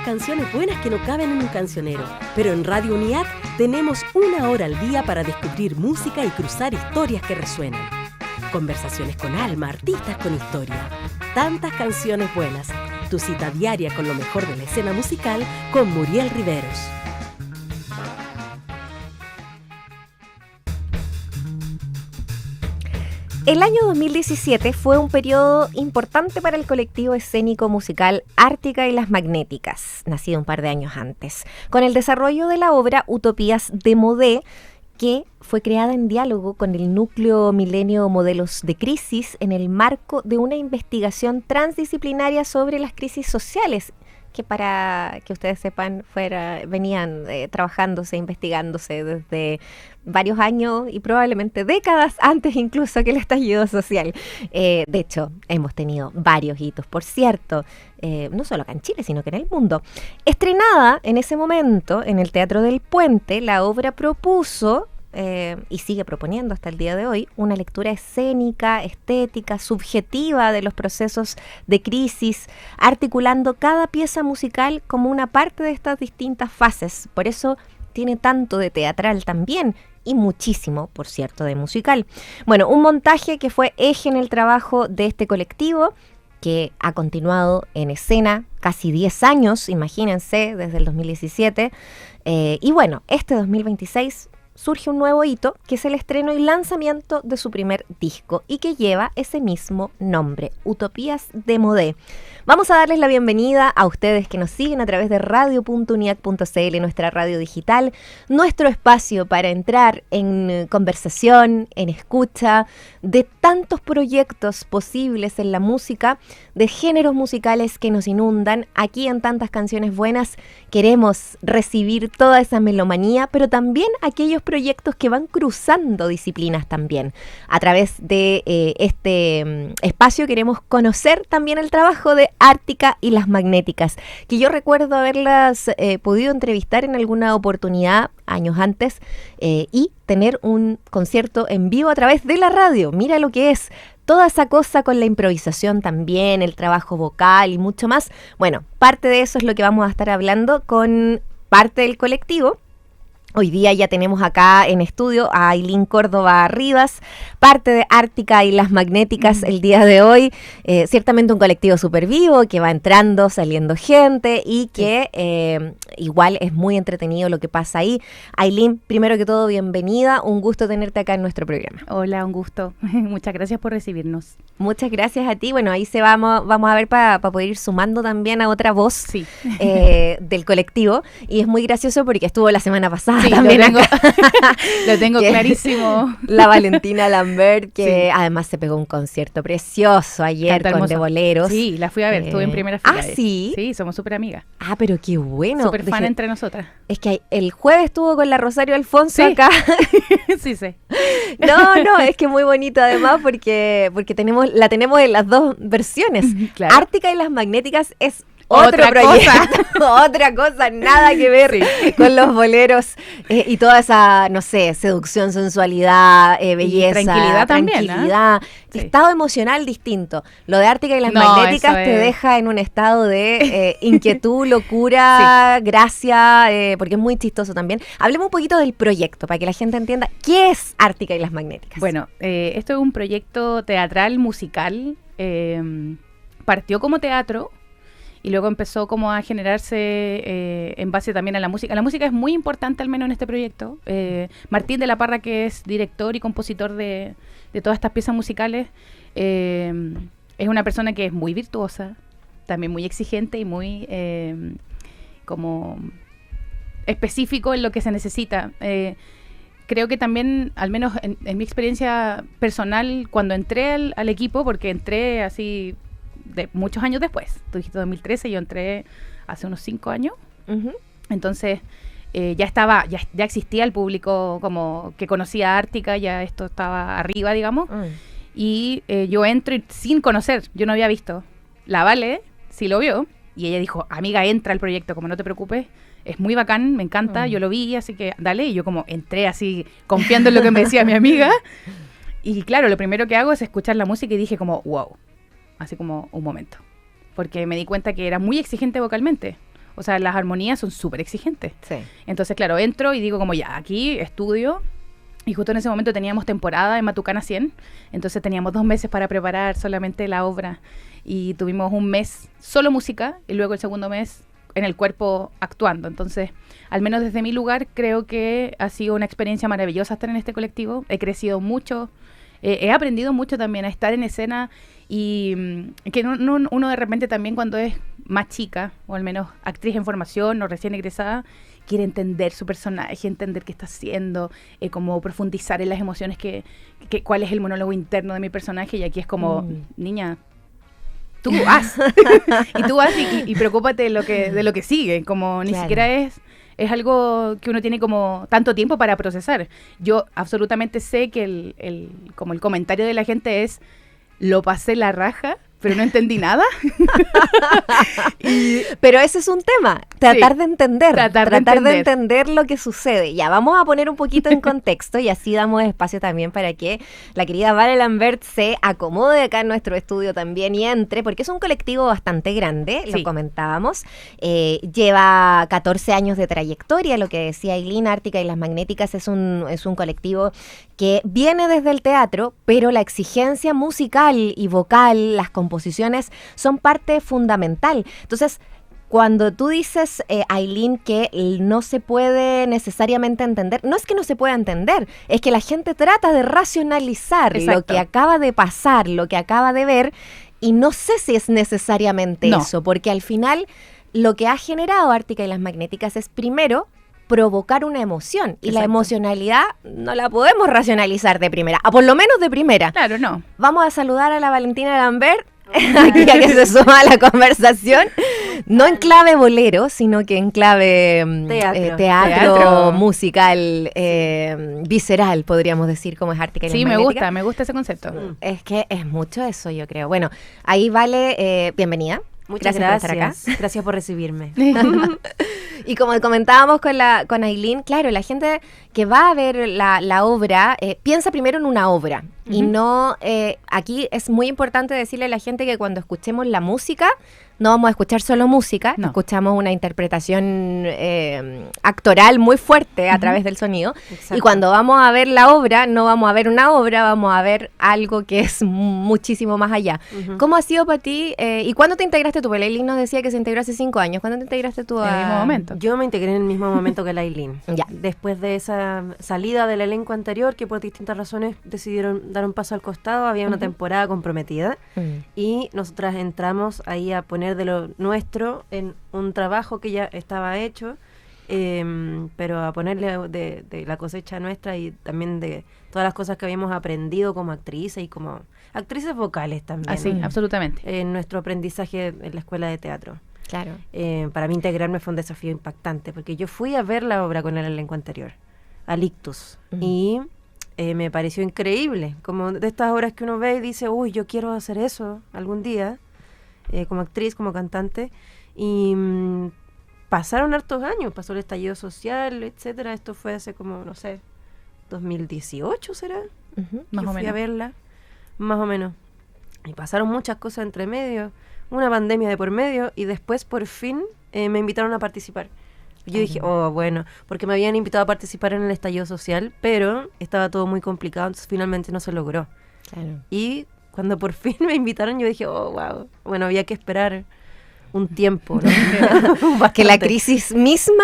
canciones buenas que no caben en un cancionero, pero en Radio UNIAC tenemos 1 hora al día para descubrir música y cruzar historias que resuenan. Conversaciones con alma, artistas con historia. Tantas canciones buenas. Tu cita diaria con lo mejor de la escena musical con Muriel Riveros. El año 2017 fue un periodo importante para el colectivo escénico musical Ártica y las Magnéticas, nacido un par de años antes, con el desarrollo de la obra Utopías de Modé, que fue creada en diálogo con el Núcleo Milenio Modelos de Crisis en el marco de una investigación transdisciplinaria sobre las crisis sociales, que para que ustedes sepan venían trabajándose, investigándose desde varios años y probablemente décadas antes incluso que el estallido social. De hecho, hemos tenido varios hitos, por cierto, no solo acá en Chile, sino que en el mundo. Estrenada en ese momento en el Teatro del Puente, la obra propuso y sigue proponiendo hasta el día de hoy una lectura escénica, estética, subjetiva de los procesos de crisis, articulando cada pieza musical como una parte de estas distintas fases. Por eso tiene tanto de teatral también y muchísimo, por cierto, de musical. Bueno, un montaje que fue eje en el trabajo de este colectivo, que ha continuado en escena casi 10 años, imagínense, desde el 2017. Y bueno, este 2026 surge un nuevo hito, que es el estreno y lanzamiento de su primer disco y que lleva ese mismo nombre, Utopías de Modé. Vamos a darles la bienvenida a ustedes que nos siguen a través de radio.uniac.cl, nuestra radio digital, nuestro espacio para entrar en conversación, en escucha de tantos proyectos posibles en la música, de géneros musicales que nos inundan. Aquí en Tantas Canciones Buenas queremos recibir toda esa melomanía, pero también aquellos proyectos que van cruzando disciplinas también. A través de este espacio queremos conocer también el trabajo de Ártica y las Magnéticas, que yo recuerdo haberlas podido entrevistar en alguna oportunidad años antes y tener un concierto en vivo a través de la radio. Mira lo que es toda esa cosa con la improvisación también, el trabajo vocal y mucho más. Bueno, parte de eso es lo que vamos a estar hablando con parte del colectivo. Hoy día ya tenemos acá en estudio a Ailín Córdoba Rivas, parte de Ártica y las Magnéticas el día de hoy. Ciertamente un colectivo súper vivo, que va entrando, saliendo gente y que igual es muy entretenido lo que pasa ahí. Ailín, primero que todo, bienvenida. Un gusto tenerte acá en nuestro programa. Hola, un gusto. Muchas gracias por recibirnos. Muchas gracias a ti. Bueno, ahí vamos a ver para poder ir sumando también a otra voz del colectivo. Y es muy gracioso porque estuvo la semana pasada. Sí, también lo tengo clarísimo. La Valentina Lambert, que además se pegó un concierto precioso ayer con De Boleros. Sí, la fui a ver, estuve en primera fila. ¿Ah, sí? Sí, somos súper amigas. Ah, pero qué bueno. Súper fan entre nosotras. Es que el jueves estuvo con la Rosario Alfonso acá. Sí, sí. No, es que muy bonito además porque la tenemos en las dos versiones. Claro. Ártica y las Magnéticas es otro proyecto, otra cosa, nada que ver con los boleros y toda esa, no sé, seducción, sensualidad, belleza, y tranquilidad también, tranquilidad, estado emocional distinto. Lo de Ártica y las Magnéticas te deja en un estado de inquietud, locura, gracia, porque es muy chistoso también. Hablemos un poquito del proyecto para que la gente entienda qué es Ártica y las Magnéticas. Bueno, esto es un proyecto teatral, musical, partió como teatro. Y luego empezó como a generarse en base también a la música. La música es muy importante, al menos en este proyecto. Martín de la Parra, que es director y compositor de todas estas piezas musicales, es una persona que es muy virtuosa, también muy exigente y muy como específico en lo que se necesita. Creo que también, al menos en mi experiencia personal, cuando entré al equipo, porque entré así de muchos años después, tú dijiste 2013, yo entré hace unos 5 años, entonces ya existía el público como que conocía Ártica, ya esto estaba arriba, digamos, y yo entro sin conocer, yo no había visto. La Vale sí lo vio, y ella dijo, amiga, entra al proyecto, como no te preocupes, es muy bacán, me encanta, yo lo vi, así que dale, y yo como entré así, confiando en lo que me decía mi amiga, y claro, lo primero que hago es escuchar la música y dije como, wow, así como un momento, porque me di cuenta que era muy exigente vocalmente. O sea, las armonías son súper exigentes. Sí. Entonces, claro, entro y digo como ya, aquí estudio. Y justo en ese momento teníamos temporada en Matucana 100. Entonces teníamos 2 meses para preparar solamente la obra. Y tuvimos un mes solo música y luego el segundo mes en el cuerpo actuando. Entonces, al menos desde mi lugar, creo que ha sido una experiencia maravillosa estar en este colectivo. He crecido mucho. He aprendido mucho también a estar en escena y que uno de repente también cuando es más chica, o al menos actriz en formación o recién egresada, quiere entender su personaje, entender qué está haciendo, como profundizar en las emociones, cuál es el monólogo interno de mi personaje, y aquí es como, niña, tú haz, y tú haz y preocúpate de lo que sigue, como ni siquiera es algo que uno tiene como tanto tiempo para procesar. Yo absolutamente sé que como el comentario de la gente es, lo pasé la raja, pero no entendí nada. Pero ese es un tema, tratar de entender lo que sucede. Ya, vamos a poner un poquito en contexto y así damos espacio también para que la querida Vale Lambert se acomode acá en nuestro estudio también y entre, porque es un colectivo bastante grande, lo comentábamos. Lleva 14 años de trayectoria, lo que decía Ailín. Ártica y las Magnéticas es un colectivo que viene desde el teatro, pero la exigencia musical y vocal, las composiciones son parte fundamental. Entonces, cuando tú dices, Ailín, que no se puede necesariamente entender, no es que no se pueda entender, es que la gente trata de racionalizar lo que acaba de pasar, lo que acaba de ver, y no sé si es necesariamente eso, porque al final lo que ha generado Ártica y las Magnéticas es primero provocar una emoción, y la emocionalidad no la podemos racionalizar de primera, por lo menos de primera. Claro, no. Vamos a saludar a la Valentina Lambert, aquí a que se suma a la conversación, no en clave bolero, sino que en clave teatro musical, visceral, podríamos decir, como es Ártica y las Magnéticas. Sí, me gusta ese concepto. Es que es mucho eso, yo creo. Bueno, ahí Vale, bienvenida. Muchas gracias por estar acá. Gracias por recibirme. Y como comentábamos con Ailín, claro, la gente que va a ver la obra piensa primero en una obra. Y no, aquí es muy importante decirle a la gente que cuando escuchemos la música, no vamos a escuchar solo música, escuchamos una interpretación actoral muy fuerte a través del sonido. Exacto. Y cuando vamos a ver la obra, no vamos a ver una obra, vamos a ver algo que es muchísimo más allá. ¿Cómo ha sido para ti? ¿Y cuándo te integraste tú? Porque Ailín nos decía que se integró hace 5 años. ¿Cuándo te integraste tú? En el mismo momento. Yo me integré en el mismo momento que la Ailín. Ya. Después de esa salida del elenco anterior, que por distintas razones decidieron dar un paso al costado, había una temporada comprometida y nosotras entramos ahí a poner de lo nuestro en un trabajo que ya estaba hecho, pero a ponerle de la cosecha nuestra y también de todas las cosas que habíamos aprendido como actrices y como actrices vocales también. Así, absolutamente. En nuestro aprendizaje en la escuela de teatro. Claro. Para mí integrarme fue un desafío impactante, porque yo fui a ver la obra con el elenco anterior, al Ictus, y me pareció increíble, como de estas obras que uno ve y dice, uy, yo quiero hacer eso algún día, como actriz, como cantante, y pasaron hartos años, pasó el estallido social, etcétera. Esto fue hace como, no sé, 2018 será, más o fui menos a verla, más o menos, y pasaron muchas cosas entre medio, una pandemia de por medio, y después por fin me invitaron a participar. Yo dije, bueno, porque me habían invitado a participar en el estallido social, pero estaba todo muy complicado, entonces finalmente no se logró. Claro. Y cuando por fin me invitaron, yo dije, wow, bueno, había que esperar un tiempo, ¿no? Que la crisis misma,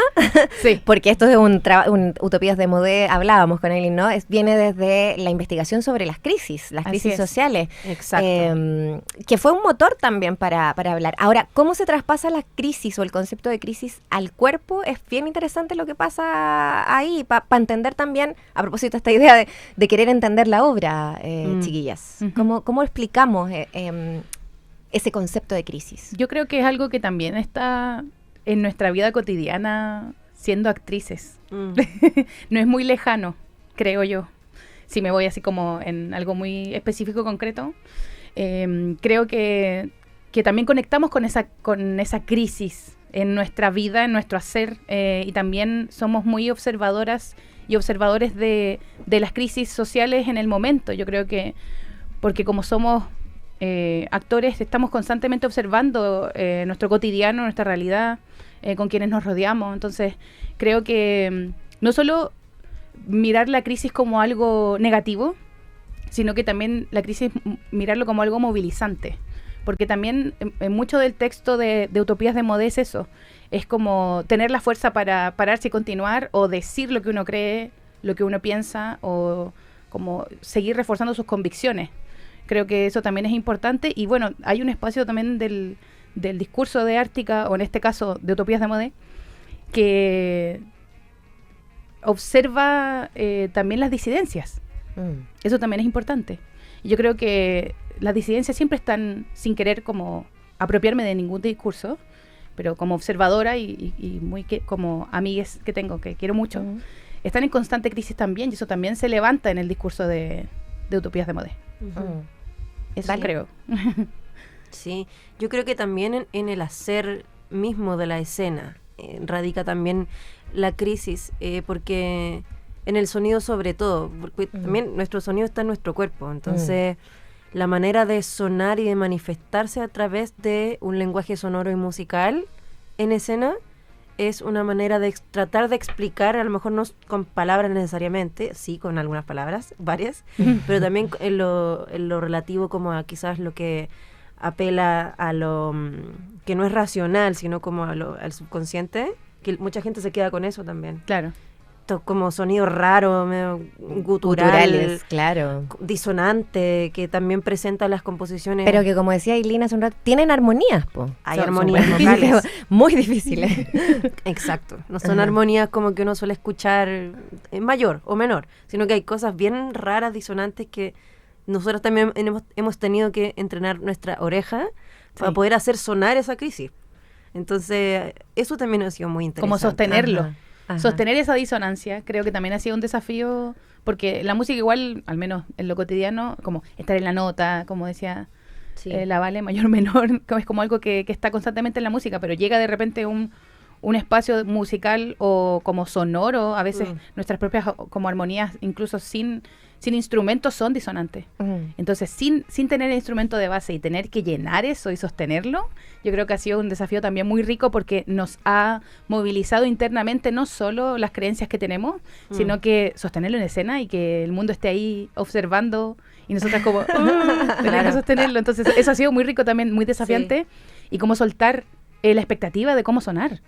porque esto es un Utopías de Modé, hablábamos con Ailín, ¿no? Viene desde la investigación sobre las crisis sociales. Exacto. Que fue un motor también para hablar. Ahora, ¿cómo se traspasa la crisis o el concepto de crisis al cuerpo? Es bien interesante lo que pasa ahí, para entender también, a propósito de esta idea de querer entender la obra, chiquillas. ¿Cómo explicamos ese concepto de crisis? Yo creo que es algo que también está en nuestra vida cotidiana siendo actrices. No es muy lejano, creo yo. Si me voy así como en algo muy específico, concreto, creo que también conectamos con esa crisis en nuestra vida, en nuestro hacer, y también somos muy observadoras y observadores de las crisis sociales en el momento. Yo creo que porque como somos actores estamos constantemente observando nuestro cotidiano, nuestra realidad, con quienes nos rodeamos. Entonces, creo que no solo mirar la crisis como algo negativo, sino que también la crisis mirarlo como algo movilizante. Porque también en mucho del texto de Utopías de Modé es eso. Es como tener la fuerza para pararse y continuar, o decir lo que uno cree, lo que uno piensa, o como seguir reforzando sus convicciones. Creo que eso también es importante. Y bueno, hay un espacio también del discurso de Ártica, o en este caso de Utopías de Modé, que observa también las disidencias. Eso también es importante. Y yo creo que las disidencias siempre están, sin querer como apropiarme de ningún discurso, pero como observadora y muy como amigues que tengo, que quiero mucho, están en constante crisis también, y eso también se levanta en el discurso de Utopías de Modé. Eso creo. Sí, yo creo que también en el hacer mismo de la escena radica también la crisis, porque en el sonido sobre todo, porque también nuestro sonido está en nuestro cuerpo, entonces la manera de sonar y de manifestarse a través de un lenguaje sonoro y musical en escena es una manera de tratar de explicar, a lo mejor no con palabras necesariamente, sí, con algunas palabras, varias, pero también en lo relativo como a quizás lo que apela a lo que no es racional, sino como al subconsciente, que mucha gente se queda con eso también. Claro. Como sonido raro, medio guturales, claro, disonante, que también presenta las composiciones. Pero que, como decía Ailina hace un rato, tienen armonías, po. Hay armonías vocales muy difíciles. Exacto. No son armonías como que uno suele escuchar en mayor o menor, sino que hay cosas bien raras, disonantes, que nosotros también hemos tenido que entrenar nuestra oreja para poder hacer sonar esa crisis. Entonces, eso también ha sido muy interesante. Como sostenerlo. Ajá. Sostener esa disonancia, creo que también ha sido un desafío, porque la música igual, al menos en lo cotidiano, como estar en la nota, como decía la Vale, mayor, menor, es como algo que está constantemente en la música, pero llega de repente un espacio musical o como sonoro, a veces nuestras propias como armonías, incluso sin instrumentos, son disonantes. Entonces, sin tener el instrumento de base y tener que llenar eso y sostenerlo, yo creo que ha sido un desafío también muy rico, porque nos ha movilizado internamente no solo las creencias que tenemos, sino que sostenerlo en escena y que el mundo esté ahí observando y nosotras como tenemos que sostenerlo. Entonces, eso ha sido muy rico también, muy desafiante, y cómo soltar la expectativa de cómo sonar,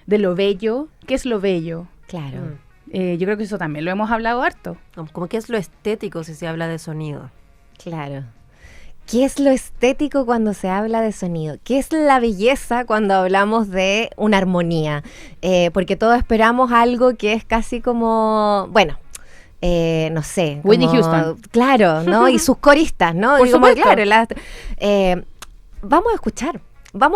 de lo bello. ¿Qué es lo bello? Claro. Yo creo que eso también lo hemos hablado harto. Como que es lo estético si se habla de sonido. Claro. ¿Qué es lo estético cuando se habla de sonido? ¿Qué es la belleza cuando hablamos de una armonía? Porque todos esperamos algo que es casi como, bueno, no sé. Whitney Houston. Claro, ¿no? Y sus coristas, ¿no? Por supuesto. Claro, vamos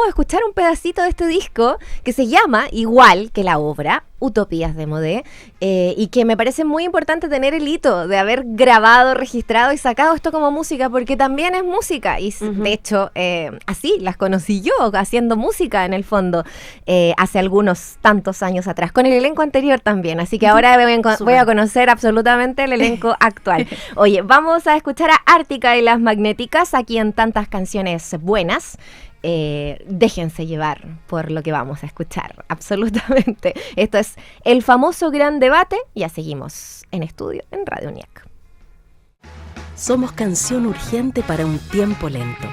a escuchar un pedacito de este disco que se llama, igual que la obra, Utopías de Modé, y que me parece muy importante tener el hito de haber grabado, registrado y sacado esto como música, porque también es música, y de hecho así las conocí yo, haciendo música en el fondo, hace algunos tantos años atrás, con el elenco anterior también, así que ahora voy a conocer absolutamente el elenco actual. Oye, vamos a escuchar a Ártica y las Magnéticas aquí en Tantas Canciones Buenas. Déjense llevar por lo que vamos a escuchar, absolutamente. Esto es el famoso Gran Debate. Ya seguimos en estudio en Radio UNIAC. Somos canción urgente para un tiempo lento.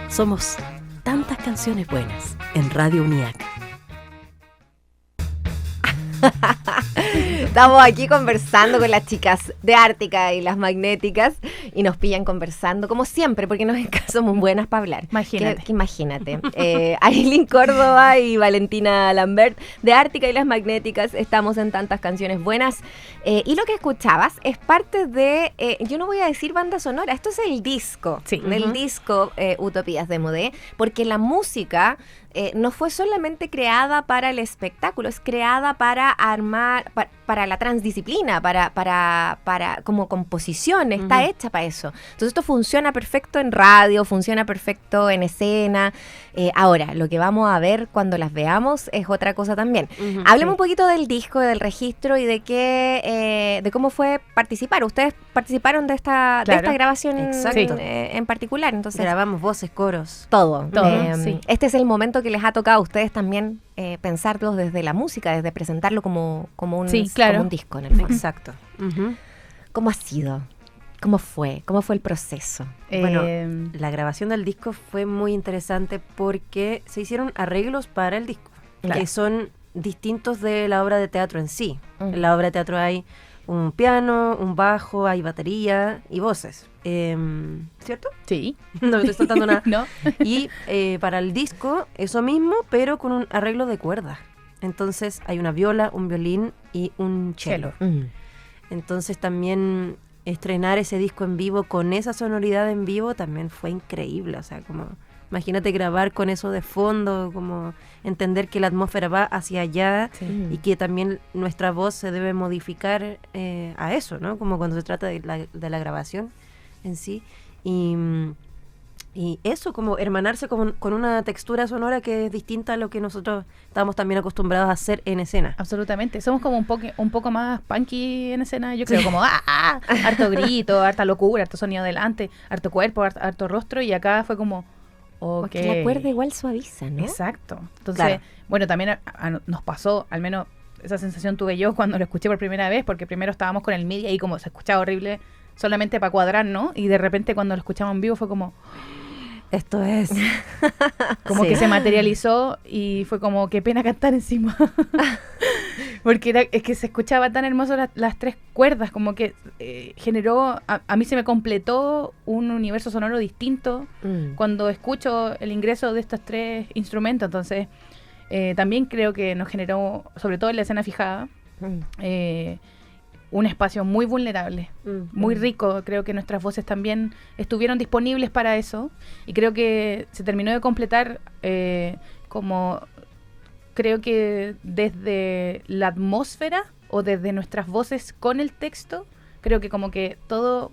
Somos tantas canciones buenas en Radio UNIAC. Estamos aquí conversando con las chicas de Ártica y las Magnéticas y nos pillan conversando, como siempre, porque somos buenas para hablar. Imagínate. Ailín Córdoba y Valentina Lambert de Ártica y las Magnéticas, estamos en Tantas Canciones Buenas. Y lo que escuchabas es parte de, yo no voy a decir banda sonora, esto es el disco, del disco Utopías de Modé, porque la música no fue solamente creada para el espectáculo, es creada para armar, para la transdisciplina, para como composición, está hecha para eso. Entonces esto funciona perfecto en radio, funciona perfecto en escena. Ahora, lo que vamos a ver cuando las veamos es otra cosa también. Hablemos un poquito del disco, del registro y de cómo fue participar. Ustedes participaron de esta grabación en particular. Entonces grabamos voces, coros. Todo. Sí. Este es el momento que les ha tocado a ustedes también pensarlos desde la música, desde presentarlo como un disco en el fondo. Exacto. ¿Cómo ha sido? ¿Cómo fue? ¿Cómo fue el proceso? Bueno, la grabación del disco fue muy interesante porque se hicieron arreglos para el disco, que son distintos de la obra de teatro en sí. En la obra de teatro hay un piano, un bajo, hay batería y voces. ¿Cierto? Sí. No me estoy soltando nada. No. Y para el disco, eso mismo, pero con un arreglo de cuerdas. Entonces hay una viola, un violín y un cello. Entonces también estrenar ese disco en vivo con esa sonoridad en vivo también fue increíble. O sea, como imagínate grabar con eso de fondo, como entender que la atmósfera va hacia allá y que también nuestra voz se debe modificar a eso, ¿no? Como cuando se trata de la grabación en sí. Y eso, como hermanarse con una textura sonora que es distinta a lo que nosotros estábamos también acostumbrados a hacer en escena. Absolutamente. Somos como un poco más punky en escena, yo creo, como harto grito, harta locura, harto sonido delante, harto cuerpo, harto rostro, y acá fue como porque la cuerda igual suaviza, ¿no? Exacto. Entonces, bueno, también nos pasó, al menos esa sensación tuve yo cuando lo escuché por primera vez, porque primero estábamos con el MIDI y como se escuchaba horrible solamente para cuadrar, ¿no? Y de repente cuando lo escuchamos en vivo fue como... Esto es. Como que se materializó y fue como, qué pena cantar encima. Porque es que se escuchaba tan hermoso las tres cuerdas, como que generó, a mí se me completó un universo sonoro distinto cuando escucho el ingreso de estos tres instrumentos. Entonces, también creo que nos generó, sobre todo en la escena fijada, un espacio muy vulnerable, muy rico. Creo que nuestras voces también estuvieron disponibles para eso y creo que se terminó de completar como creo que desde la atmósfera o desde nuestras voces con el texto, creo que como que todo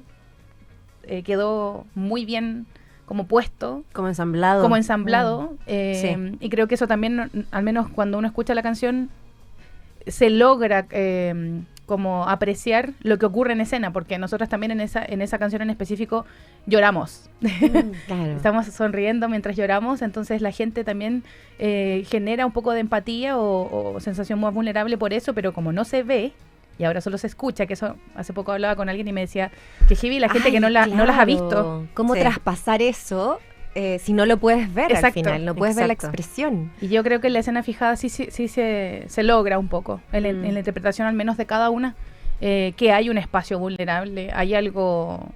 quedó muy bien como puesto. Como ensamblado. Y creo que eso también, al menos cuando uno escucha la canción, se logra como apreciar lo que ocurre en escena, porque nosotras también en esa canción en específico lloramos. Claro. Estamos sonriendo mientras lloramos, entonces la gente también genera un poco de empatía o sensación más vulnerable por eso, pero como no se ve, y ahora solo se escucha, que eso hace poco hablaba con alguien y me decía que heavy la gente que no las ha visto. ¿Cómo traspasar eso? Si no lo puedes ver al final, no puedes ver la expresión. Y yo creo que en la escena fijada sí se logra un poco, en la interpretación al menos de cada una, que hay un espacio vulnerable, hay algo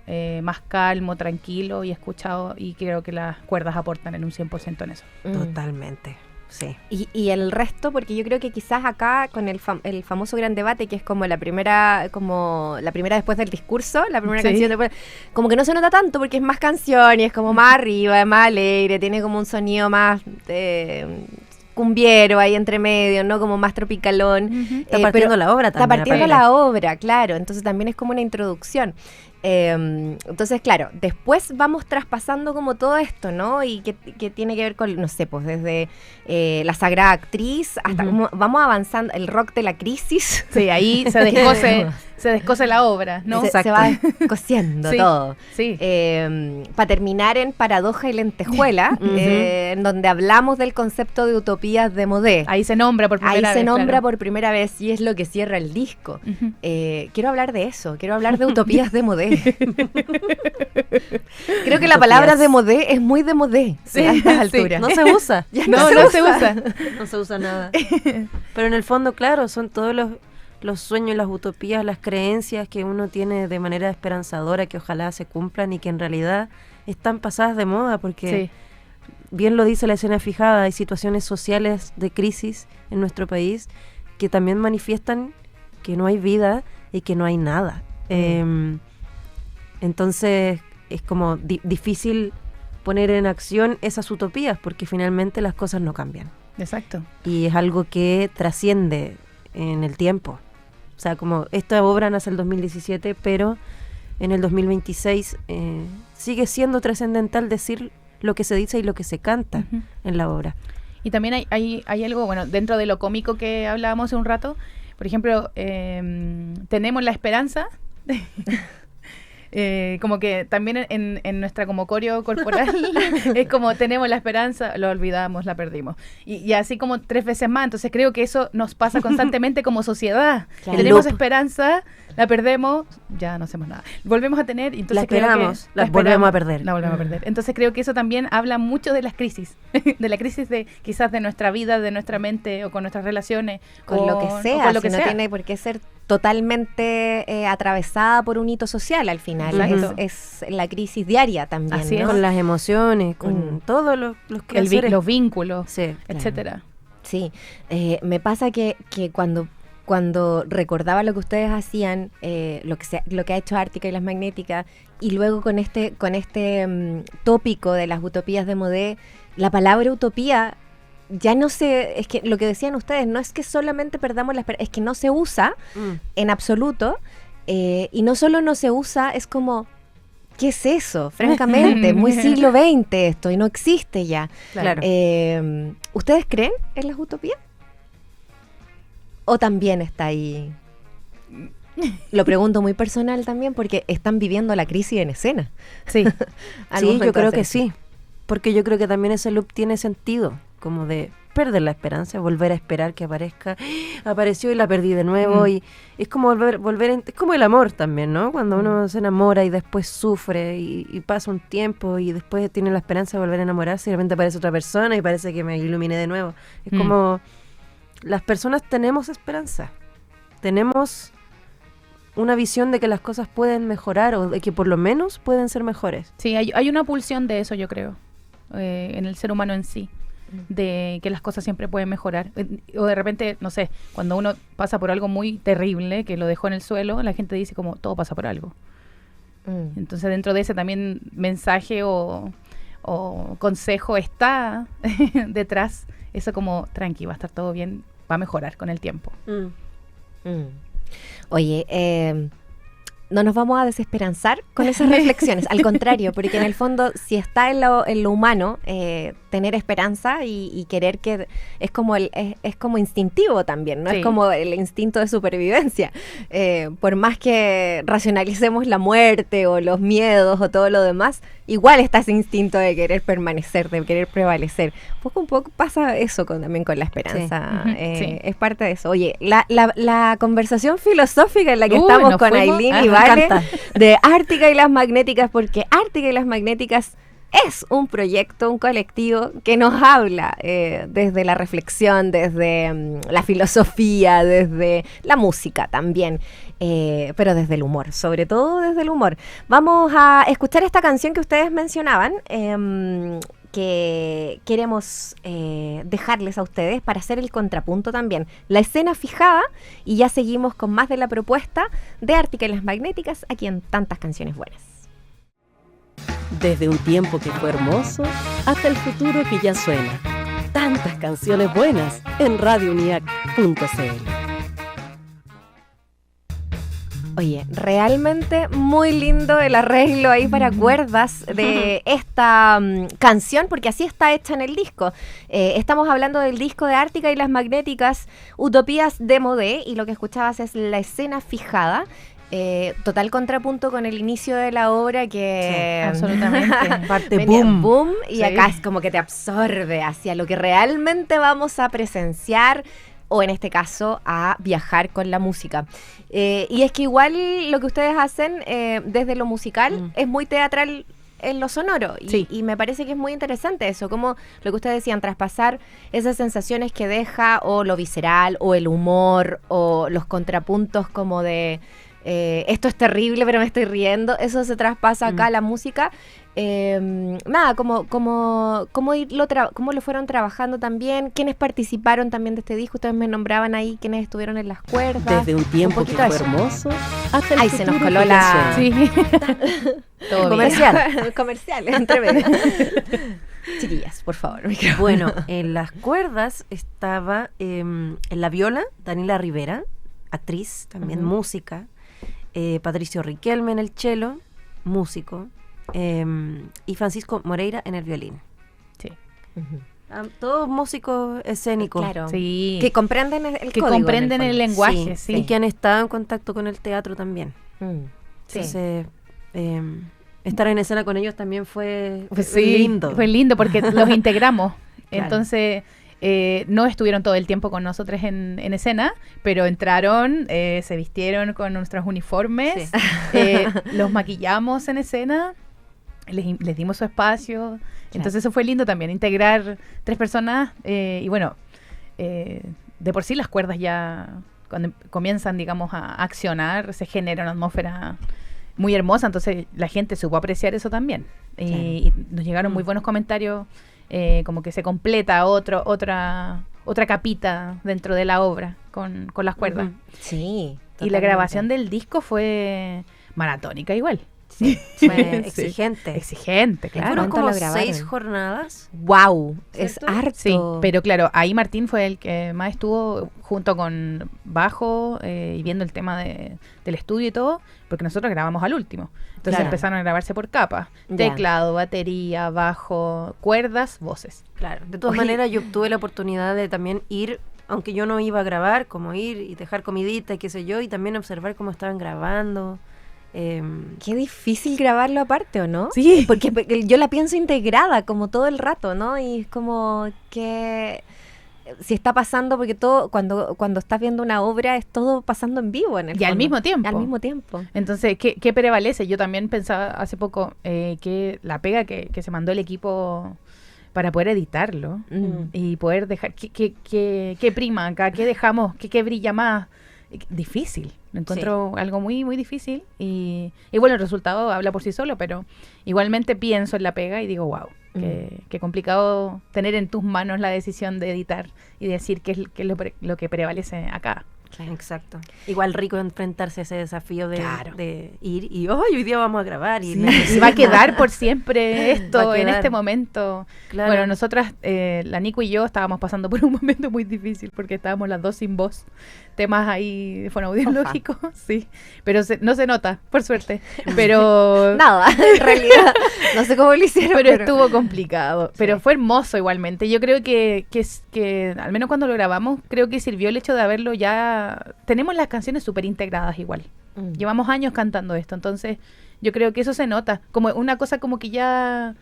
más calmo, tranquilo y escuchado, y creo que las cuerdas aportan en un 100% en eso. Totalmente. Sí. Y el resto, porque yo creo que quizás acá con el famoso gran debate, que es como la primera después del discurso, la primera canción después, como que no se nota tanto porque es más canción y es como más arriba, es más alegre, tiene como un sonido más cumbiero ahí entre medio, ¿no? Como más tropicalón. Está partiendo la obra también. Está partiendo la obra, claro. Entonces también es como una introducción. Entonces, claro, después vamos traspasando como todo esto, ¿no? Y que tiene que ver con, no sé, pues desde la Sagrada Actriz hasta como vamos avanzando, el rock de la crisis. Sí, ahí se descose la obra, ¿no? Se va descosiendo todo. Sí. Para terminar en Paradoja y Lentejuela, en donde hablamos del concepto de utopías de Modé. Ahí se nombra por primera vez y es lo que cierra el disco. Quiero hablar de eso, quiero hablar de utopías de Modé. Creo que la palabra de Modé es muy de Modé a estas alturas. No se usa. No se usa. No se usa nada. Pero en el fondo, claro, son todos los sueños, las utopías, las creencias que uno tiene de manera esperanzadora que ojalá se cumplan y que en realidad están pasadas de moda porque bien lo dice la escena fijada, hay situaciones sociales de crisis en nuestro país que también manifiestan que no hay vida y que no hay nada. Entonces es como difícil poner en acción esas utopías porque finalmente las cosas no cambian. Exacto. Y es algo que trasciende en el tiempo. O O sea, como esta obra nace en el 2017, pero en el 2026 sigue siendo trascendental decir lo que se dice y lo que se canta en la obra. Y también hay algo, bueno, dentro de lo cómico que hablábamos hace un rato, por ejemplo, tenemos la esperanza, como que también en nuestra como coreo corporal es como tenemos la esperanza, lo olvidamos, la perdimos. Y así como 3 veces más, entonces creo que eso nos pasa constantemente como sociedad. Claro. Tenemos esperanza, la perdemos, ya no hacemos nada. Volvemos a tener, y entonces La esperamos, la volvemos a perder. La volvemos a perder. Entonces creo que eso también habla mucho de las crisis, de la crisis de quizás de nuestra vida, de nuestra mente o con nuestras relaciones. Con lo que sea, con lo que no sea. tiene por qué ser totalmente atravesada por un hito social al final. Exacto. Es la crisis diaria también, Así ¿no? es. Con las emociones, con todos los quehaceres. Los vínculos, Sí, etcétera. Sí, me pasa que cuando recordaba lo que ustedes hacían, lo que ha hecho Ártica y las Magnéticas, y luego con este tópico de las utopías de Modé, la palabra utopía ya no se, es que lo que decían ustedes, no es que solamente perdamos la esperanza, es que no se usa en absoluto, y no solo no se usa, es como, ¿qué es eso? Francamente, muy siglo XX esto, y no existe ya. Claro. ¿Ustedes creen en las utopías? ¿O también está ahí? Lo pregunto muy personal también, porque están viviendo la crisis en escena. Sí. Sí, yo creo que sí. Porque yo creo que también ese loop tiene sentido, como de perder la esperanza, volver a esperar que aparezca. Apareció y la perdí de nuevo. Y es como es como el amor también, ¿no? Cuando uno se enamora y después sufre y pasa un tiempo y después tiene la esperanza de volver a enamorarse y de repente aparece otra persona y parece que me iluminé de nuevo. Es como las personas tenemos esperanza. Tenemos una visión de que las cosas pueden mejorar o de que por lo menos pueden ser mejores. Sí, hay una pulsión de eso, yo creo, en el ser humano en sí, de que las cosas siempre pueden mejorar. O de repente, no sé, cuando uno pasa por algo muy terrible, que lo dejó en el suelo, la gente dice como, todo pasa por algo. Entonces dentro de ese también mensaje o consejo está detrás, eso como, tranqui, va a estar todo bien, va a mejorar con el tiempo. Oye, no nos vamos a desesperanzar con esas reflexiones, al contrario, porque en el fondo, si está en lo humano, tener esperanza y querer que es como es como instintivo también, ¿no? Sí. Es como el instinto de supervivencia. Por más que racionalicemos la muerte o los miedos o todo lo demás, igual está ese instinto de querer permanecer, de querer prevalecer. Un poco pasa eso también con la esperanza. Sí. Sí. Es parte de eso. Oye, la conversación filosófica en la que Uy, estamos nos con fuimos. Ailín Ah, y me Vale encanta. de Ártica y las Magnéticas, porque Ártica y las Magnéticas es un proyecto, un colectivo que nos habla desde la reflexión, desde la filosofía, desde la música también, pero desde el humor, sobre todo desde el humor. Vamos a escuchar esta canción que ustedes mencionaban, que queremos dejarles a ustedes para hacer el contrapunto también. La escena fijada, y ya seguimos con más de la propuesta de Ártica y las Magnéticas aquí en Tantas Canciones Buenas. Desde un tiempo que fue hermoso hasta el futuro que ya suena. Tantas canciones buenas en radiouniac.cl. Oye, realmente muy lindo el arreglo ahí para cuerdas de esta canción, porque así está hecha en el disco. Estamos hablando del disco de Ártica y las Magnéticas, Utopías de Modé, y lo que escuchabas es la escena fijada. Total contrapunto con el inicio de la obra que... Sí, absolutamente. Parte venía boom. y Sí. acá es como que te absorbe hacia lo que realmente vamos a presenciar, o en este caso a viajar con la música. Y es que igual lo que ustedes hacen desde lo musical es muy teatral en lo sonoro, Sí. y me parece que es muy interesante eso, como lo que ustedes decían, traspasar esas sensaciones que deja o lo visceral o el humor o los contrapuntos como de esto es terrible pero me estoy riendo, eso se traspasa acá a la música. Nada, cómo lo fueron trabajando también, quiénes participaron también de este disco. Ustedes me nombraban ahí quiénes estuvieron en las cuerdas. Desde un tiempo que poquito fue eso. hermoso hasta el Ay, se nos futuro coló que ya la- suena. Sí. Todo bien. comercial. Comercial, entre medio. Chiquillas, por favor. micrófono. Bueno, en las cuerdas estaba en la viola Daniela Rivera, actriz, también música. Patricio Riquelme en el cello, músico. Y Francisco Moreira en el violín. Sí. Todos músicos escénicos. Claro. Sí. Que comprenden el Que código, comprenden en el fondo. lenguaje, sí. Y que han estado en contacto con el teatro también. Sí. Entonces, estar en escena con ellos también fue Sí, lindo. fue lindo porque los integramos. Claro. Entonces, no estuvieron todo el tiempo con nosotros en escena, pero entraron, se vistieron con nuestros uniformes, los maquillamos en escena, les dimos su espacio. Entonces eso fue lindo también, integrar 3 personas y bueno, de por sí las cuerdas ya cuando comienzan, digamos, a accionar, se genera una atmósfera muy hermosa, entonces la gente supo apreciar eso también. Y nos llegaron muy buenos comentarios, como que se completa otra capita dentro de la obra con las cuerdas. Sí. Y la grabación del disco fue maratónica igual. Sí, fue Sí. exigente. Exigente, claro. Fueron ¿Cuánto como lo grabaron? 6 jornadas. Wow, es ¿Cierto? harto. Sí, pero claro, ahí Martín fue el que más estuvo junto con bajo y viendo el tema del estudio y todo, porque nosotros grabamos al último. Entonces Claro. empezaron a grabarse por capas. Ya. Teclado, batería, bajo, cuerdas, voces. Claro. De todas Oye. maneras, yo tuve la oportunidad de también ir, aunque yo no iba a grabar, como ir y dejar comidita y qué sé yo, y también observar cómo estaban grabando. Qué difícil grabarlo aparte, ¿o no? Sí. Porque yo la pienso integrada como todo el rato, ¿no? Y es como que si está pasando, porque todo, cuando estás viendo una obra, es todo pasando en vivo en el Y al fondo. mismo tiempo. Al mismo tiempo. Entonces, ¿qué prevalece? Yo también pensaba hace poco que la pega que se mandó el equipo para poder editarlo y poder dejar, ¿qué prima acá? ¿Qué dejamos? ¿Qué brilla más? Difícil. Lo encuentro algo muy, muy difícil. Y bueno, el resultado habla por sí solo, pero igualmente pienso en la pega y digo, wow, qué complicado tener en tus manos la decisión de editar y decir qué es lo que prevalece acá. Claro. Exacto. Igual rico enfrentarse a ese desafío de, Claro. de ir y hoy día vamos a grabar. Y Y va a quedar por siempre esto Va a en quedar. este momento. Claro. Bueno, nosotras, la Nico y yo estábamos pasando por un momento muy difícil porque estábamos las dos sin voz. Temas ahí fonoaudiológicos, sí. Pero no se nota, por suerte. Pero Nada, en realidad. No sé cómo lo hicieron. pero estuvo complicado. Pero fue hermoso igualmente. Yo creo que al menos cuando lo grabamos, creo que sirvió el hecho de haberlo ya... Tenemos las canciones súper integradas igual. Llevamos años cantando esto, entonces yo creo que eso se nota. Como una cosa como que ya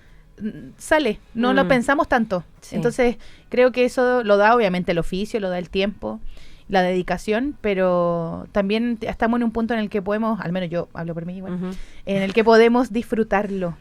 sale, no lo pensamos tanto. Sí. Entonces creo que eso lo da obviamente el oficio, lo da el tiempo, la dedicación, pero también estamos en un punto en el que podemos, al menos yo hablo por mí igual, Ujú. en el que podemos disfrutarlo.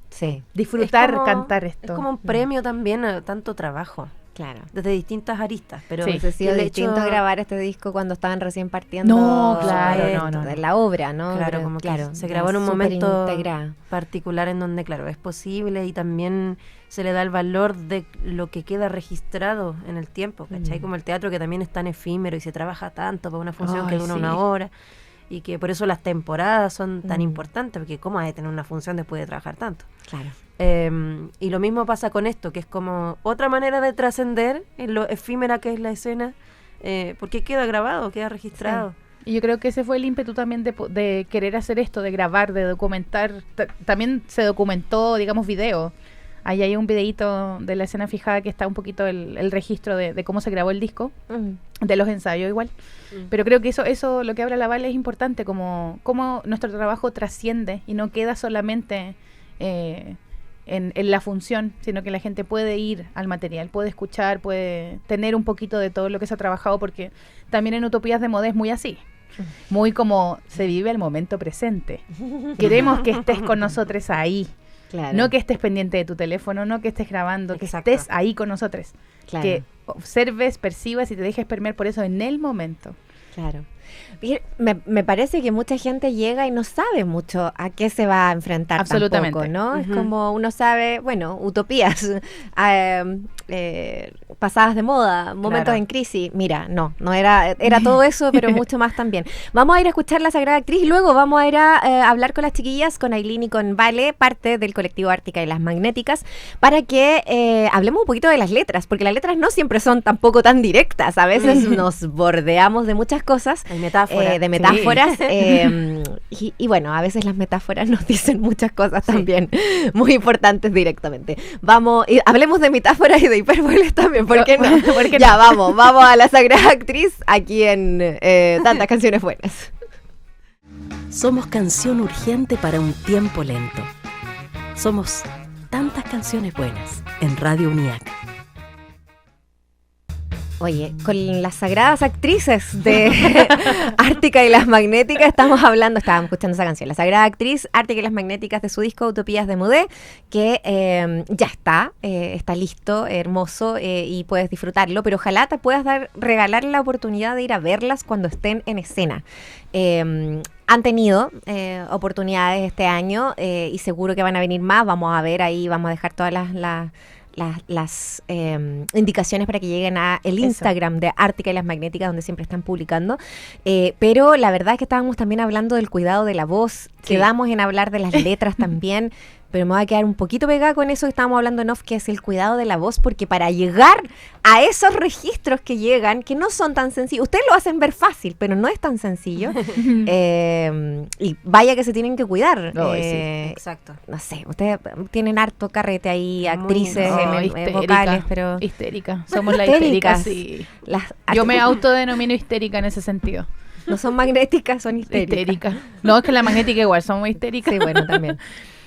Sí, Disfrutar Es como- cantar esto. Es como un premio también a tanto trabajo, claro. desde distintas aristas. Pero Sí. Hubiese sido el distinto hecho- grabar este disco cuando estaban recién partiendo No, claro, no. de la obra, ¿no? Claro, Pero, como que se ya grabó en un súper momento integrada. particular en donde, claro, es posible y también se le da el valor de lo que queda registrado en el tiempo, ¿cachai? Como el teatro que también es tan efímero y se trabaja tanto para una función que Ay, dura sí. una hora y que por eso las temporadas son tan importantes, porque ¿cómo has de tener una función después de trabajar tanto? Claro. Y lo mismo pasa con esto, que es como otra manera de trascender en lo efímera que es la escena, porque queda grabado, queda registrado. Y yo creo que ese fue el ímpetu también de querer hacer esto, de grabar, de documentar. También se documentó, digamos, video. Ahí hay un videíto de la escena fijada que está un poquito el registro de cómo se grabó el disco, de los ensayos igual. Pero creo que eso lo que habla la Vale es importante, como cómo nuestro trabajo trasciende y no queda solamente en la función, sino que la gente puede ir al material, puede escuchar, puede tener un poquito de todo lo que se ha trabajado, porque también en Utopías de Moda es muy así. Muy como se vive el momento presente. Queremos que estés con nosotros ahí. Claro. No que estés pendiente de tu teléfono, no que estés grabando, Exacto. que estés ahí con nosotros. Claro. Que observes, percibas y te dejes permear por eso en el momento. Claro. Y me parece que mucha gente llega y no sabe mucho a qué se va a enfrentar Absolutamente. tampoco, ¿no? Es Ujú. como uno sabe, bueno, utopías, pasadas de moda, momentos Claro. en crisis. Mira, no era todo eso, pero mucho más también. Vamos a ir a escuchar La Sagrada Actriz y luego vamos a ir a hablar con las chiquillas, con Ailín y con Vale, parte del colectivo Ártica y las Magnéticas, para que hablemos un poquito de las letras, porque las letras no siempre son tampoco tan directas, a veces nos bordeamos de muchas cosas. Hay de metáforas. Y bueno, a veces las metáforas nos dicen muchas cosas también muy importantes directamente. Vamos, hablemos de metáforas y de hipérboles también, ¿por qué no? Ya, vamos a la Sagrada Actriz aquí en Tantas Canciones Buenas. Somos canción urgente para un tiempo lento. Somos Tantas Canciones Buenas en Radio UNIAC. Oye, con las sagradas actrices de Ártica y las Magnéticas estábamos escuchando esa canción, la sagrada actriz Ártica y las Magnéticas de su disco Utopías de Mudé, que ya está listo, hermoso, y puedes disfrutarlo, pero ojalá te puedas regalar la oportunidad de ir a verlas cuando estén en escena. Han tenido oportunidades este año y seguro que van a venir más. Vamos a ver ahí, vamos a dejar todas las indicaciones para que lleguen a el Instagram de Ártica y las Magnéticas, donde siempre están publicando. Pero la verdad es que estábamos también hablando del cuidado de la voz, quedamos en hablar de las letras también, pero me voy a quedar un poquito pegada con eso que estábamos hablando en off, que es el cuidado de la voz, porque para llegar a esos registros que llegan, que no son tan sencillos, ustedes lo hacen ver fácil, pero no es tan sencillo, y vaya que se tienen que cuidar. Exacto. No sé, ustedes tienen harto carrete ahí, actrices, histérica, vocales, pero... Histérica, somos las histéricas, sí. Yo me autodenomino histérica en ese sentido. No son magnéticas, son histéricas. No, es que la magnética igual, somos histéricas. Sí, bueno, también.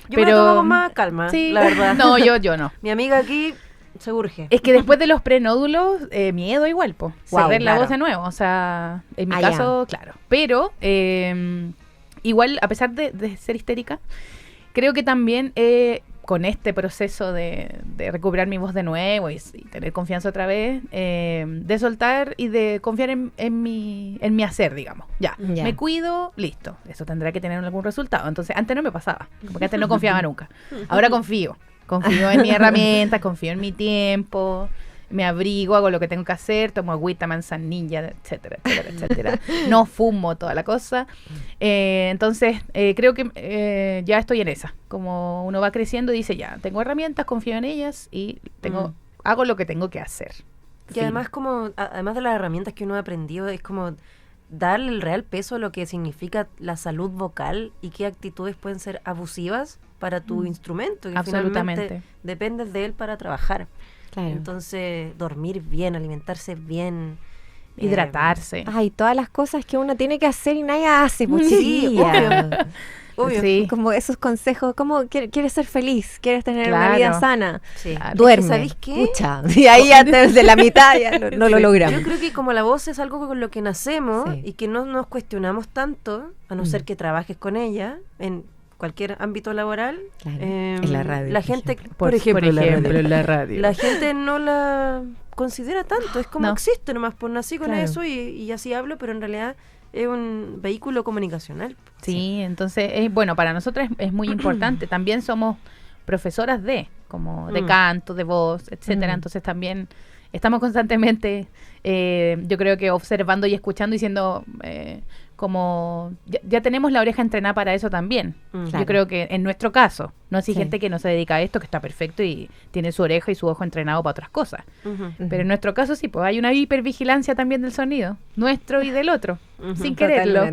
Yo me lo tomo con más calma, la verdad. No, yo no. Mi amiga aquí se urge. Es que después de los prenódulos, miedo igual, po. Perder la voz de nuevo. O sea, en mi caso, claro. Pero, igual, a pesar de ser histérica, creo que también con este proceso de recuperar mi voz de nuevo y tener confianza otra vez, de soltar y de confiar en mi hacer, digamos. Ya, me cuido, listo. Eso tendrá que tener algún resultado. Entonces, antes no me pasaba, porque antes no confiaba nunca. Ahora confío en mis herramientas, confío en mi tiempo, me abrigo, hago lo que tengo que hacer, tomo agüita, manzanilla, etcétera, etcétera, etcétera. No fumo, toda la cosa. Entonces, creo que ya estoy en esa. Como uno va creciendo y dice, ya, tengo herramientas, confío en ellas y hago lo que tengo que hacer. Y además, además de las herramientas que uno ha aprendido, es como darle el real peso a lo que significa la salud vocal y qué actitudes pueden ser abusivas para tu instrumento. Que absolutamente. Finalmente dependes de él para trabajar. Claro. Entonces, dormir bien, alimentarse bien, hidratarse. Ay, todas las cosas que uno tiene que hacer y nadie hace, obvio. Sí. Como esos consejos, como quieres ser feliz, quieres tener una vida sana, claro. Duerme, ¿Sabéis qué? Escucha, y ahí ya desde la mitad ya no lo logramos. Yo creo que como la voz es algo con lo que nacemos y que no nos cuestionamos tanto, a no ser que trabajes con ella en cualquier ámbito laboral, en la radio, la gente, por ejemplo, en la radio. La gente no la considera tanto, es como existe nomás, por nací con eso y así hablo, pero en realidad es un vehículo comunicacional. Sí, entonces, bueno, para nosotros es muy importante. También somos profesoras de canto, de voz, etcétera. Entonces también estamos constantemente, yo creo que observando y escuchando y siendo como ya tenemos la oreja entrenada para eso también. Claro. Yo creo que en nuestro caso, no hay gente que no se dedica a esto, que está perfecto y tiene su oreja y su ojo entrenado para otras cosas. Pero en nuestro caso sí, pues hay una hipervigilancia también del sonido, nuestro y del otro, sin quererlo.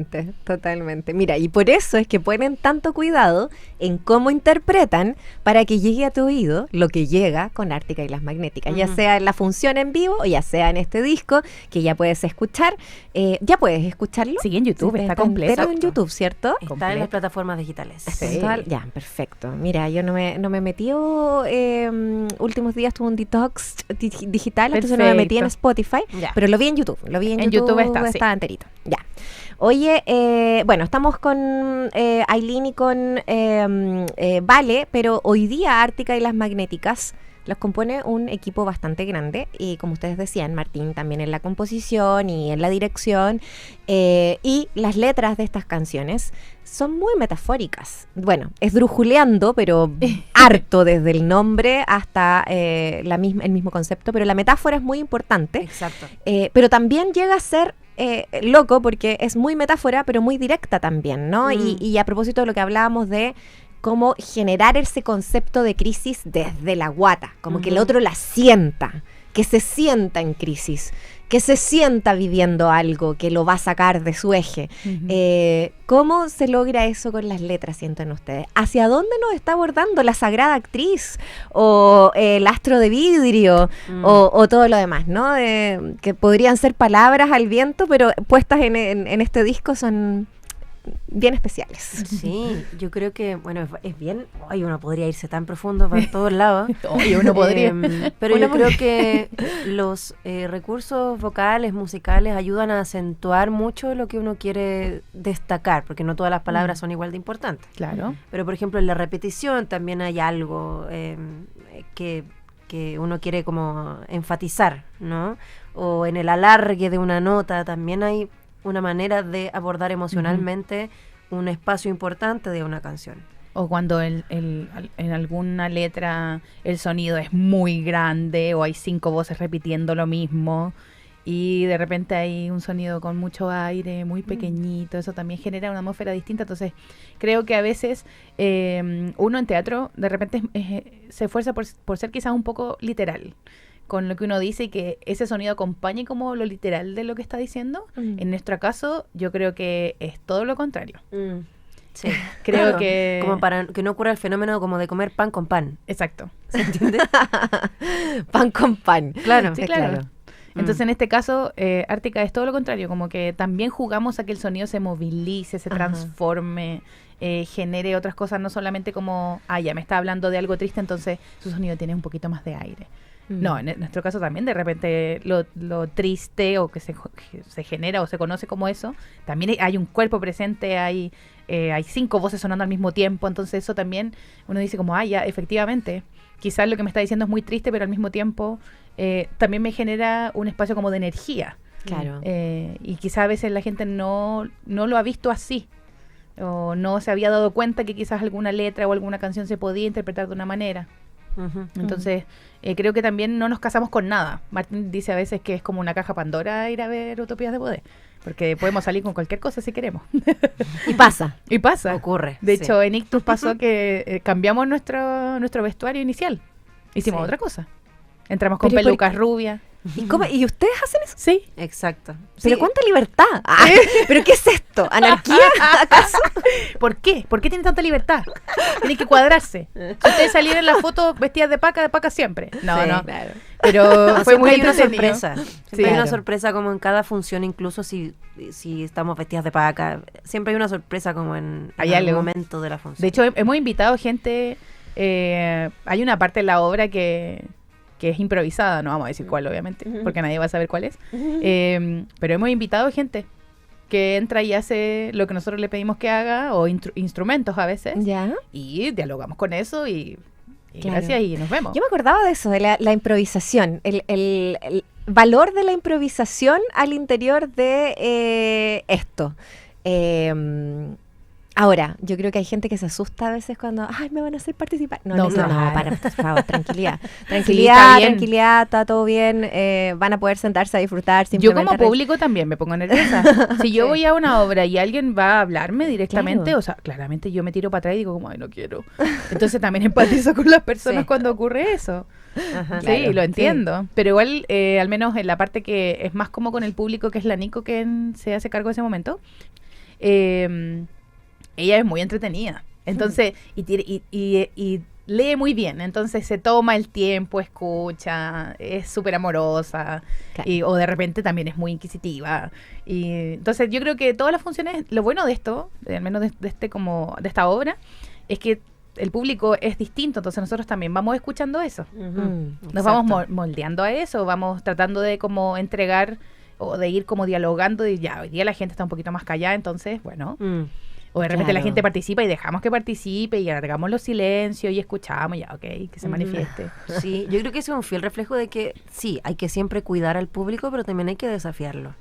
Totalmente. Mira, y por eso es que ponen tanto cuidado en cómo interpretan para que llegue a tu oído lo que llega con Ártica y las Magnéticas, ya sea en la función en vivo o ya sea en este disco que ya puedes escuchar. ¿Ya puedes escucharlo? Sí, en YouTube, está completo. Está en YouTube, ¿cierto? Está en las plataformas digitales. Sí. Ya, perfecto. Mira, yo no me he metido, últimos días tuve un detox digital, entonces no me metí en Spotify, pero lo vi en YouTube. En YouTube está enterito. Ya. Oye, bueno, estamos con Ailín y con Vale, pero hoy día Ártica y las Magnéticas los compone un equipo bastante grande y como ustedes decían, Martín también en la composición y en la dirección, y las letras de estas canciones son muy metafóricas. Bueno, esdrujuleando, pero harto desde el nombre hasta el mismo concepto, pero la metáfora es muy importante. Exacto. Pero también llega a ser loco porque es muy metáfora, pero muy directa también, ¿no? Y a propósito de lo que hablábamos de cómo generar ese concepto de crisis desde la guata, como que el otro la sienta, que se sienta en crisis. que se sienta viviendo algo, que lo va a sacar de su eje. ¿Cómo se logra eso con las letras, sienten ustedes? ¿Hacia dónde nos está abordando la Sagrada Actriz o el Astro de Vidrio o todo lo demás, ¿no? Que podrían ser palabras al viento, pero puestas en este disco son bien especiales. Sí, yo creo que, bueno, es bien, hoy uno podría irse tan profundo para todos lados. Oye, uno podría. Pero yo creo que los recursos vocales, musicales, ayudan a acentuar mucho lo que uno quiere destacar, porque no todas las palabras son igual de importantes. Claro. Pero, por ejemplo, en la repetición también hay algo que uno quiere como enfatizar, ¿no? O en el alargue de una nota también hay una manera de abordar emocionalmente un espacio importante de una canción. O cuando en alguna letra el sonido es muy grande o hay 5 voces repitiendo lo mismo y de repente hay un sonido con mucho aire, muy pequeñito, eso también genera una atmósfera distinta. Entonces creo que a veces uno en teatro de repente se esfuerza por ser quizás un poco literal con lo que uno dice y que ese sonido acompañe como lo literal de lo que está diciendo. En nuestro caso, yo creo que es todo lo contrario. Sí. Creo que... Como para que no ocurra el fenómeno como de comer pan con pan. Exacto. ¿Se entiende? Pan con pan. Claro. Sí, claro. Entonces, en este caso, Ártica es todo lo contrario, como que también jugamos a que el sonido se movilice, se transforme, genere otras cosas, no solamente como, ya me está hablando de algo triste, entonces su sonido tiene un poquito más de aire. No, en nuestro caso también de repente lo triste o que se genera o se conoce como eso, también hay un cuerpo presente, hay 5 voces sonando al mismo tiempo, entonces eso también uno dice como, ya, efectivamente, quizás lo que me está diciendo es muy triste, pero al mismo tiempo también me genera un espacio como de energía. Claro. Y quizás a veces la gente no lo ha visto así, o no se había dado cuenta que quizás alguna letra o alguna canción se podía interpretar de una manera. Entonces, creo que también no nos casamos con nada. Martín dice a veces que es como una caja Pandora ir a ver Utopías de Poder, porque podemos salir con cualquier cosa si queremos. Y pasa. Y pasa. Ocurre. De hecho, en Ictus pasó que cambiamos nuestro vestuario inicial. Hicimos otra cosa. Entramos con pelucas rubias. ¿Y ustedes hacen eso? Sí. Exacto. ¿Pero Sí. cuánta libertad? ¿Pero qué es esto? ¿Anarquía, acaso? ¿Por qué? ¿Por qué tienen tanta libertad? Tienen que cuadrarse. Si ustedes salieron en la foto vestidas de paca siempre. No, Sí, no. claro. Pero No, fue muy siempre hay una entretenido. sorpresa. Siempre Sí. hay una Claro. sorpresa como en cada función, incluso si estamos vestidas de paca. Siempre hay una sorpresa como en Hay algún algo. momento de la función. De hecho, hemos invitado gente. Hay una parte de la obra que es improvisada, no vamos a decir cuál, obviamente, porque nadie va a saber cuál es. Pero hemos invitado gente que entra y hace lo que nosotros le pedimos que haga, o instrumentos a veces, ¿Ya? y dialogamos con eso y Claro. gracias y nos vemos. Yo me acordaba de eso, de la improvisación, el valor de la improvisación al interior de esto. Ahora, yo creo que hay gente que se asusta a veces cuando, me van a hacer participar. No, claro. por favor, tranquilidad. está bien. Tranquilidad, está todo bien. Van a poder sentarse a disfrutar. Yo Simplemente como público también me pongo nerviosa. Si yo voy a una obra y alguien va a hablarme directamente, Claro. o sea, claramente yo me tiro para atrás y digo como, no quiero. Entonces también empatizo con las personas Sí. cuando ocurre eso. Ajá. Sí, Claro, lo entiendo. Pero igual, al menos en la parte que es más como con el público, que es la Nico quien se hace cargo de ese momento, ella es muy entretenida. Entonces, y lee muy bien. Entonces se toma el tiempo, escucha, es súper amorosa. Claro. O de repente también es muy inquisitiva. Y entonces yo creo que todas las funciones, lo bueno de esto, al menos de esta obra, es que el público es distinto. Entonces nosotros también vamos escuchando eso. Nos vamos moldeando a eso, vamos tratando de como entregar o de ir como dialogando y ya, hoy día la gente está un poquito más callada, entonces, bueno, o de repente la Claro. gente participa y dejamos que participe y alargamos los silencios y escuchamos, ya, ok, que se manifieste. Sí, yo creo que eso es un fiel reflejo de que sí, hay que siempre cuidar al público, pero también hay que desafiarlo.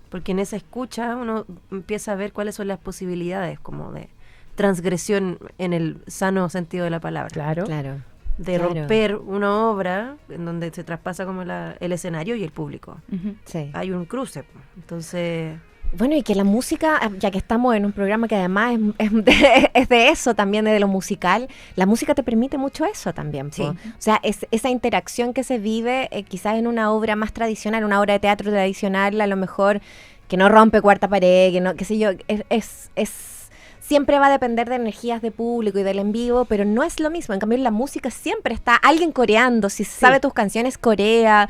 Porque en esa escucha uno empieza a ver cuáles son las posibilidades como de transgresión en el sano sentido de la palabra. Claro. Claro. De Claro. romper una obra en donde se traspasa como el escenario y el público. Ujú. Sí. Hay un cruce. Entonces, Bueno, y que la música, ya que estamos en un programa que además es de eso también, de lo musical, la música te permite mucho eso también. Sí. O sea, es esa interacción que se vive quizás en una obra más tradicional, una obra de teatro tradicional, a lo mejor que no rompe cuarta pared, que no, qué sé yo, siempre va a depender de energías de público y del en vivo, pero no es lo mismo. En cambio, en la música siempre está alguien coreando, si sabe tus canciones, corea.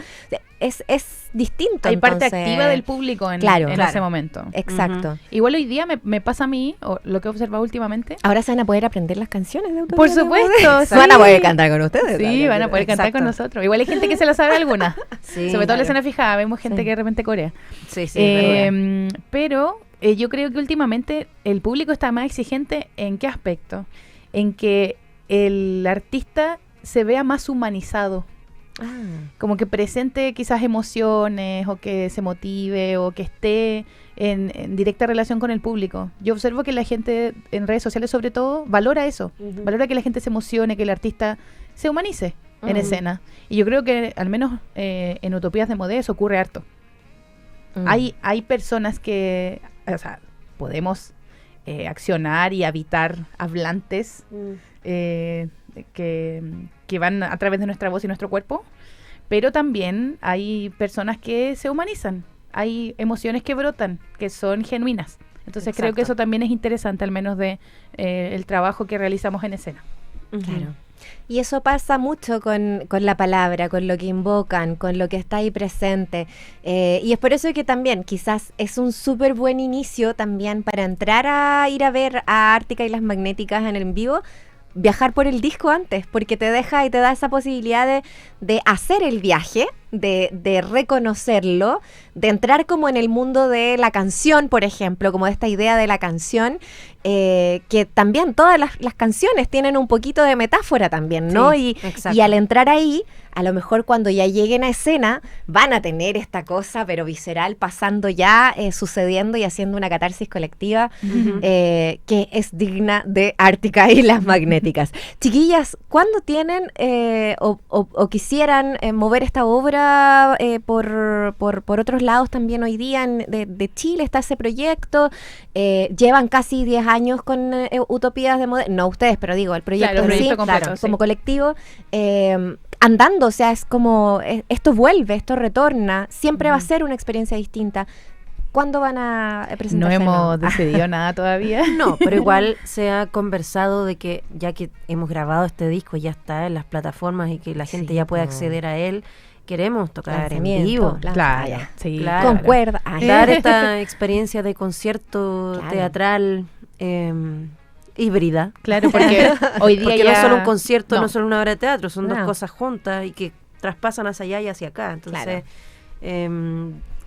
Es distinto. Hay parte entonces, activa del público en Claro. ese momento. Exacto. Igual hoy día me pasa a mí, o lo que he observado últimamente. Ahora se van a poder aprender las canciones de Utopía Por de supuesto, Modé. sí. Van a poder cantar con ustedes. Sí, van a poder cantar con nosotros. Igual hay gente que se la sabe alguna. Sí, Sobre todo en la claro. escena fijada, vemos gente Sí. que de repente corea. Sí, sí, es verdad. Pero yo creo que últimamente el público está más exigente. ¿En qué aspecto? En que el artista se vea más humanizado. Como que presente quizás emociones, o que se motive, o que esté en directa relación con el público. Yo observo que la gente en redes sociales sobre todo valora eso, valora que la gente se emocione, que el artista se humanice en escena. Y yo creo que al menos en Utopías de Modé eso ocurre harto. Hay personas que, o sea, podemos accionar y habitar hablantes que van a través de nuestra voz y nuestro cuerpo, pero también hay personas que se humanizan, hay emociones que brotan, que son genuinas. Entonces creo que eso también es interesante, al menos de el trabajo que realizamos en escena. Claro. Y eso pasa mucho con la palabra, con lo que invocan, con lo que está ahí presente. Y es por eso que también quizás es un súper buen inicio también para entrar a ir a ver a Ártica y las Magnéticas en el en vivo, viajar por el disco antes, porque te deja y te da esa posibilidad de hacer el viaje, de reconocerlo, de entrar como en el mundo de la canción, por ejemplo, como de esta idea de la canción, que también todas las canciones tienen un poquito de metáfora también, ¿no? Sí, y al entrar ahí, a lo mejor cuando ya lleguen a escena, van a tener esta cosa, pero visceral, pasando ya, sucediendo y haciendo una catarsis colectiva que es digna de Ártica y las Magnéticas. Chiquillas, ¿cuándo tienen o quisieran mover esta obra por otros lados también hoy día de Chile? Está ese proyecto, llevan casi 10 años con Utopías de Modé, no ustedes, pero digo, el proyecto Claro, el en sí, proyecto completo, sí. como colectivo, andando, o sea, es como, esto vuelve, esto retorna, siempre va a ser una experiencia distinta. ¿Cuándo van a No presentarse? hemos decidido nada todavía. No, pero igual se ha conversado de que ya que hemos grabado este disco, ya está en las plataformas y que la gente ya puede acceder a él, queremos tocar en vivo. Claro, sí, Claro. Con cuerda. Ay. Dar esta experiencia de concierto Claro. teatral híbrida. Claro, porque hoy día Porque ya... no es solo un concierto, no no. es solo una obra de teatro, son No. dos cosas juntas y que traspasan hacia allá y hacia acá. Entonces,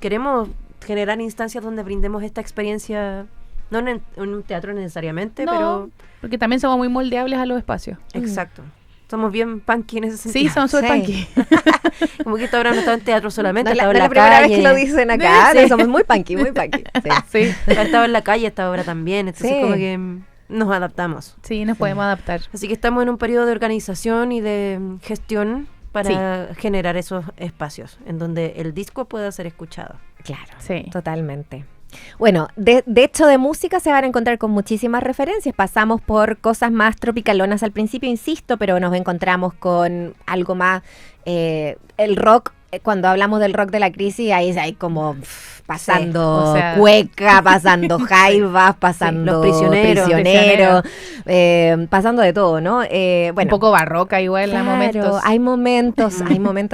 queremos generar instancias donde brindemos esta experiencia, no en un teatro necesariamente, No, pero... porque también somos muy moldeables a los espacios. Exacto. Somos bien punky en ese sentido. Sí, somos súper Sí. punky. Como que esta obra no estaba en teatro solamente, No, estaba no en es la la primera calle. vez que lo dicen acá, Sí. somos muy punky, muy punky. Sí. Sí, Estaba en la calle esta obra también, entonces Sí. como que nos adaptamos. sí, nos podemos adaptar. Así que estamos en un periodo de organización y de gestión para generar esos espacios en donde el disco pueda ser escuchado. Claro, Sí. totalmente. Bueno, de hecho de música se van a encontrar con muchísimas referencias. Pasamos por cosas más tropicalonas al principio, insisto, pero nos encontramos con algo más, el rock. Cuando hablamos del rock de la crisis, ahí hay como pasando o sea, cueca, pasando jaivas, pasando los prisioneros, pasando de todo, ¿no? Un Bueno, poco barroca igual en claro, momentos. hay momentos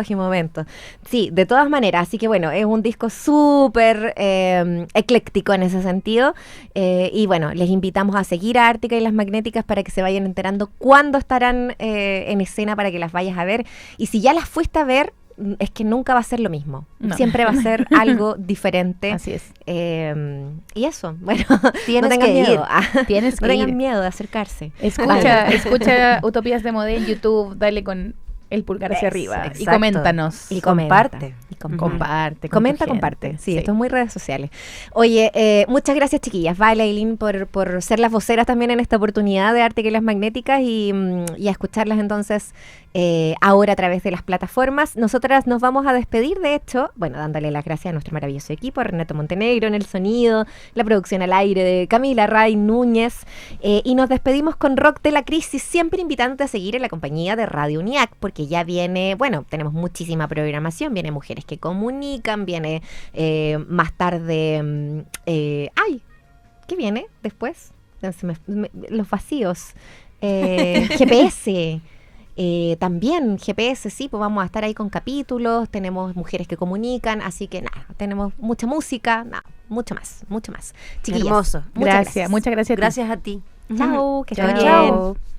y momentos. Sí, de todas maneras, así que bueno, es un disco súper ecléctico en ese sentido. Y bueno, les invitamos a seguir a Ártica y las Magnéticas para que se vayan enterando cuándo estarán en escena para que las vayas a ver. Y si ya las fuiste a ver, es que nunca va a ser lo mismo. No. Siempre va a ser algo diferente. Así es. Y eso, bueno, Tienes no tengan que miedo. ir. Tienes No que tengan ir. miedo de acercarse. Escucha Utopías de Modé en YouTube, dale con el pulgar hacia arriba. Y exacto. coméntanos. Y comparte. Comparte. con Comenta, tu gente. comparte. Sí, esto es muy redes sociales. Oye, muchas gracias, chiquillas. Vale, Aileen, por ser las voceras también en esta oportunidad de Arte que las Magnéticas y a escucharlas entonces ahora a través de las plataformas. Nosotras nos vamos a despedir, de hecho, bueno, dándole las gracias a nuestro maravilloso equipo, a Renato Montenegro en el sonido, la producción al aire de Camila Ray Núñez, y nos despedimos con Rock de la Crisis, siempre invitándote a seguir en la compañía de Radio UNIAC, porque ya viene, bueno, tenemos muchísima programación, viene Mujeres que Comunican, viene más tarde, ¿qué viene después? Los vacíos, GPS. También GPS, sí, pues vamos a estar ahí con capítulos, tenemos Mujeres que Comunican, así que nada, tenemos mucha música, nada, mucho más. Chiquillas, Hermoso. muchas Muchas gracias. Gracias a ti. Chao, que estén Chao. bien.